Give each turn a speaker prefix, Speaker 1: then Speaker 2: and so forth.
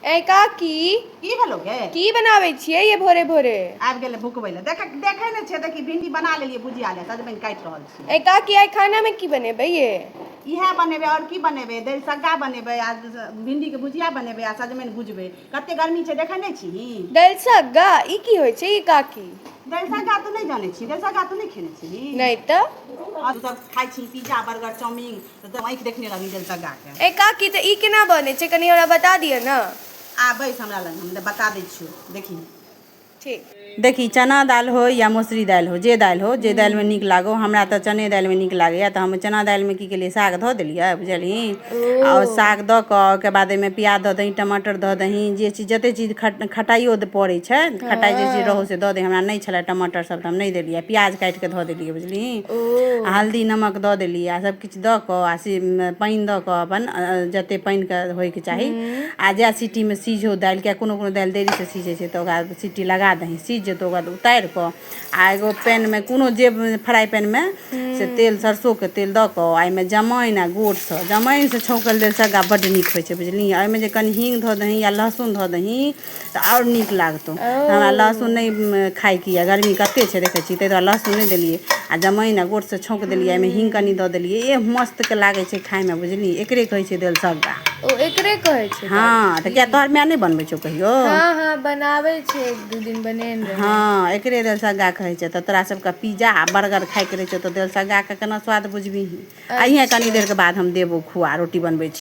Speaker 1: ए काकी
Speaker 2: की भेलो गे?
Speaker 1: की बनाबै छियै ये भोरे भोरे?
Speaker 2: आबि गेलै भुकबै ले। देखै नै छै देखी भिंडी बना लेलिए भुजिया ले सजमनि काटि रहल छी।
Speaker 1: ए काकी आइ खाना में की बनेबै ये?
Speaker 2: इहे बनेबै और की बनेबै? दालि सग्गा बनेबै आ भिंडी के भुजिया बनेबै आ सजमनि भुजबै। कते गर्मी छै देखै नै छी?
Speaker 1: दालि सग्गा ई की होइ छै ये काकी?
Speaker 2: दालि सग्गा तू नहि जानै छी? दालि सग्गा तू नहि खेने छी?
Speaker 1: नहीं तो
Speaker 2: तू सब खाइ छी पिज्जा बर्गर चाउमीन तो आँखि देखने रहबी दालि सग्गा के।
Speaker 1: ए काकी तो ई केना बने छै कनी हमरा बता दिअ ना।
Speaker 2: आ बैस हमरा लग हम बता दै छियौ देखी।
Speaker 1: ठीक
Speaker 2: देखी चना दालि हो या मसुरी दालि हो जे दालि में नीक लागो। हमरा तो चने दालि में नीक लागैया तो हम चना दालि में की केलिए साग धो देलिए बुझलही। और साग दऽ कऽ ओकर बाद एहिमे प्याज दऽ दही टमाटर दऽ दही जे चीज जते चीज खटाइयो पड़ै छै खटाइ जे चीज रहो से दऽ दही। हमरा नहीं छलै टमाटर सब तो हम नहीं देलिए प्याज काटि के धऽ देलिए बुझलिही। आ हल्दी नमक दऽ देलिए आ सब किछु दऽ कऽ आ पानि दऽ कऽ अपन जते पानि के होइके चाही आ जे सीटी में सीझो दालि के कोनो दालि देरी से सीझै छै तो ओकरा सीटी लगा दही सीझ जेतौ ओकरा उतारि कऽ आ एगो पैन में कोनो जे फ्राई पैन में से तेल सरसों के तेल दऽ कऽ आ एहिमे जमाइन आ गोटसँ जमाइन से छौंकल दालि सग्गा बड्ड नीक होइ छै बुझलिही। एहिमे जे कनि हींग धऽ दही या लहसुन धऽ दही तऽ आओर नीक लागतौ। हमरा लहसुन नहीं खाइके यऽ गर्मी कते छै देखै छी ताहि दुआरे लहसुन नहीं देलिए आ जमाइन आ गोट से छौंक देलिए एहिमे हींग कनि दऽ देलिए मस्त के लागै छै खाय में बुझलिही। एकरे कहै छै दालि सग्गा।
Speaker 1: ओ एकरे कहै छै?
Speaker 2: हाँ तो क्या तोहर माय नहीं बनबै छौ कहियो?
Speaker 1: हाँ हाँ बनाबै छै एक दू दिन बनेने रहे।
Speaker 2: हाँ एकरे दालि सग्गा कहै छै। तो तोरा सबके पिज्जा आ बर्गर खाइके रहै छौ तो दालि सग्गा के केना स्वाद बुझबिही। अइहे कनी देर के बाद हम देबो खुआ रोटी बनबै छी।